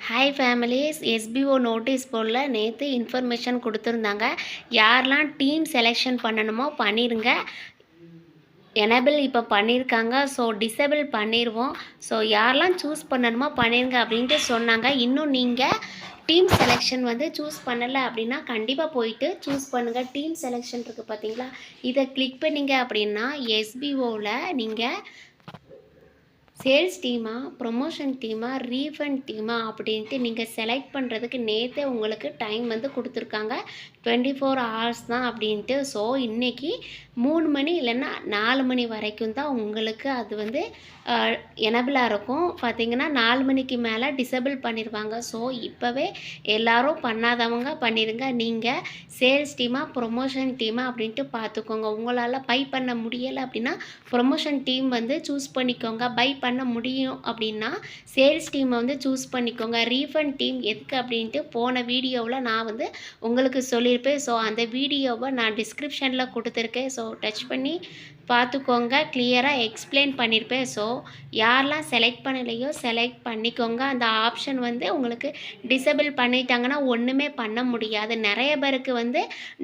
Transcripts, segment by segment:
Hi families, SPO notice போர்டில் நேற்று information கொடுத்துருந்தாங்க. யாரெல்லாம் டீம் செலெக்ஷன் பண்ணணுமோ பண்ணிடுங்க. எனேபிள் இப்போ பண்ணியிருக்காங்க. ஸோ டிசேபிள் பண்ணிடுவோம். ஸோ யாரெல்லாம் சூஸ் பண்ணணுமோ பண்ணிடுங்க அப்படின்ட்டு சொன்னாங்க. இன்னும் நீங்கள் டீம் செலெக்ஷன் சூஸ் பண்ணலை அப்படின்னா கண்டிப்பாக போயிட்டு சூஸ் பண்ணுங்கள். டீம் செலெக்ஷன் இருக்குது பார்த்தீங்களா, இதை கிளிக் பண்ணிங்க அப்படின்னா எஸ்பிஓவில் நீங்கள் சேல்ஸ் டீமா, ப்ரொமோஷன் டீமா, ரீஃபண்ட் டீமா அப்படின்ட்டு நீங்கள் செலக்ட் பண்ணுறதுக்கு நேற்றே உங்களுக்கு டைம் கொடுத்துருக்காங்க. 24 hours தான் அப்படின்ட்டு. ஸோ இன்றைக்கி 3 மணி இல்லைன்னா 4 மணி வரைக்கும் தான் உங்களுக்கு அது எனபிளாக இருக்கும். பார்த்திங்கன்னா 4 மணிக்கு மேலே டிசேபிள் பண்ணிடுவாங்க. ஸோ இப்போவே எல்லோரும் பண்ணாதவங்க பண்ணிடுங்க. நீங்கள் சேல்ஸ் டீமா, ப்ரொமோஷன் டீமா அப்படின்ட்டு பார்த்துக்கோங்க. உங்களால் பை பண்ண முடியலை அப்படின்னா ப்ரொமோஷன் டீம் சூஸ் பண்ணிக்கோங்க. பை பண்ண முடியும் அப்படின்னா சேல்ஸ் டீமை சூஸ் பண்ணிக்கோங்க. ரீஃபண்ட் டீம் எதுக்கு அப்படின்ட்டு போன வீடியோவில் நான் உங்களுக்கு சொல்லியிருப்பேன். ஸோ அந்த வீடியோவை நான் டிஸ்கிரிப்ஷனில் கொடுத்துருக்கேன். ஸோ டச் பண்ணி பார்த்துக்கோங்க. கிளியராக எக்ஸ்பிளைன் பண்ணியிருப்பேன். ஸோ யாரெல்லாம் செலக்ட் பண்ணலையோ செலக்ட் பண்ணிக்கோங்க. அந்த ஆப்ஷன் உங்களுக்கு டிசேபிள் பண்ணிட்டாங்கன்னா ஒன்றுமே பண்ண முடியாது. நிறைய பேருக்கு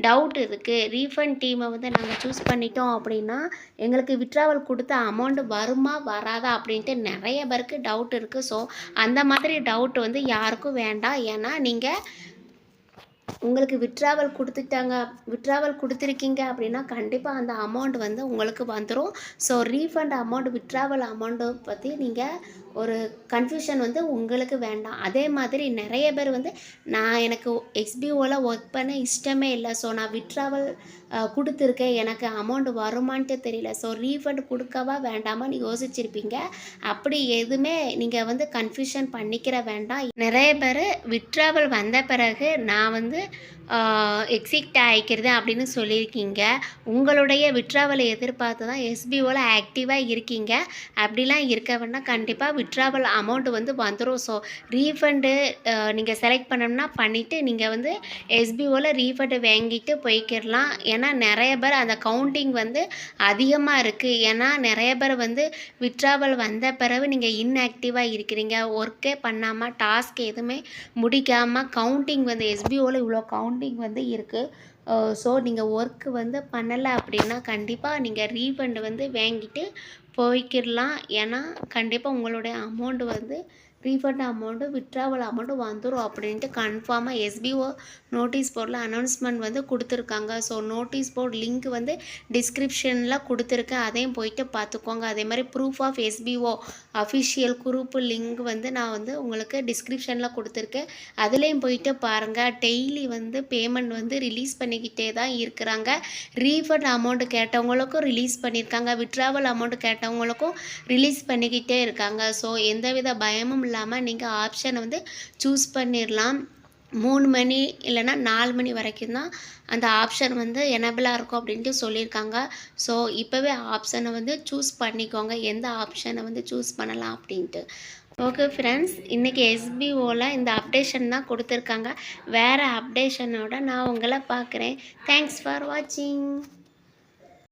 டவுட் இருக்குது. ரீஃபண்ட் டீமை நாங்கள் சூஸ் பண்ணிட்டோம் அப்படின்னா எங்களுக்கு விட்ராவல் கொடுத்த அமௌண்ட் வருமா வராதா அப்படின்ட்டு நிறைய பேருக்கு டவுட் இருக்குது. ஸோ அந்த மாதிரி டவுட் யாருக்கும் வேண்டாம். ஏன்னா நீங்கள் உங்களுக்கு விட்ராவல் கொடுத்துருக்கீங்க அப்படின்னா கண்டிப்பாக அந்த அமௌண்ட் உங்களுக்கு வந்துடும். ஸோ ரீஃபண்ட் அமௌண்ட், விட்ராவல் அமௌண்ட்டை பற்றி நீங்கள் ஒரு கன்ஃபியூஷன் உங்களுக்கு வேண்டாம். அதே மாதிரி நிறைய பேர் நான் எனக்கு எஸ்பிஓவில் ஒர்க் பண்ண இஷ்டமே இல்லை, ஸோ நான் விட்ராவல் கொடுத்துருக்கேன், எனக்கு அமௌண்ட் வருமானட்டு தெரியல, ஸோ ரீஃபண்ட் கொடுக்கவா வேண்டாமான்னு யோசிச்சிருப்பீங்க. அப்படி எதுவுமே நீங்கள் கன்ஃபியூஷன் பண்ணிக்கிற வேண்டாம். நிறைய பேர் விட்ராவல் வந்த பிறகு நான் எக்ஸிட் ஆகிக்கிறது அப்படின்னு சொல்லியிருக்கீங்க. உங்களுடைய விட்ராவலை எதிர்பார்த்து தான் எஸ்பிஓவில் ஆக்டிவாக இருக்கீங்க. அப்படிலாம் இருக்க வேண்டாம். கண்டிப்பாக விட்ராவல் அமௌண்ட் வந்துடும். ஸோ ரீஃபண்டு நீங்கள் செலக்ட் பண்ணணும்னா பண்ணிவிட்டு நீங்கள் எஸ்பிஓவில் ரீஃபண்டு வாங்கிட்டு போய்க்கிடலாம். ஏன்னா நிறைய பேர் அந்த கவுண்டிங் அதிகமாக இருக்குது. ஏன்னா நிறைய பேர் விட்ராவல் வந்த பிறகு நீங்கள் இன்ஆக்டிவாக இருக்கிறீங்க. ஒர்க்கே பண்ணாமல் டாஸ்க் எதுவுமே முடிக்காமல் கவுண்டிங் எஸ்பிஓவில் இவ்வளோ கவுண்டிங் இருக்குது. ஸோ நீங்கள் ஒர்க்கு பண்ணலை அப்படின்னா கண்டிப்பாக நீங்கள் ரீஃபண்ட் வாங்கிட்டு போய்க்கிடலாம். ஏன்னா கண்டிப்பாக உங்களுடைய amount refund amount, withdrawal amount வந்துடும் அப்படின்ட்டு கன்ஃபார்மாக எஸ்பிஓ நோட்டீஸ் போர்டில் அனௌன்ஸ்மெண்ட் கொடுத்துருக்காங்க. ஸோ நோட்டீஸ் போர்ட் லிங்க் டிஸ்கிரிப்ஷனில் கொடுத்துருக்கேன். அதையும் போயிட்டு பார்த்துக்கோங்க. அதே மாதிரி proof of SPO official group link நான் உங்களுக்கு டிஸ்கிரிப்ஷனில் கொடுத்துருக்கேன். அதுலேயும் போயிட்டு பாருங்கள். டெய்லி பேமெண்ட் ரிலீஸ் பண்ணிக்கிட்டே தான் இருக்கிறாங்க. ரீஃபண்ட் அமௌண்ட் கேட்டவங்களுக்கும் ரிலீஸ் பண்ணியிருக்காங்க. விட்ராவல் அமௌண்ட் கேட்டவங்களுக்கும் ரிலீஸ் பண்ணிக்கிட்டே இருக்காங்க. ஸோ எந்தவித பயமும் இல்லாமல் நீங்கள் ஆப்ஷனை சூஸ் பண்ணிடலாம். 3 மணி இல்லைன்னா 4 மணி வரைக்கும் தான் அந்த ஆப்ஷன் எனபிளாக இருக்கும் அப்படின்ட்டு சொல்லியிருக்காங்க. ஸோ இப்போவே ஆப்ஷனை சூஸ் பண்ணிக்கோங்க. எந்த ஆப்ஷனை சூஸ் பண்ணலாம் அப்படின்ட்டு. ஓகே ஃப்ரெண்ட்ஸ், இன்றைக்கி எஸ்பிஓவில் இந்த அப்டேஷன் தான் கொடுத்துருக்காங்க. வேறு அப்டேஷனோட நான் உங்களை பார்க்குறேன். தேங்க்ஸ் ஃபார் வாட்சிங்.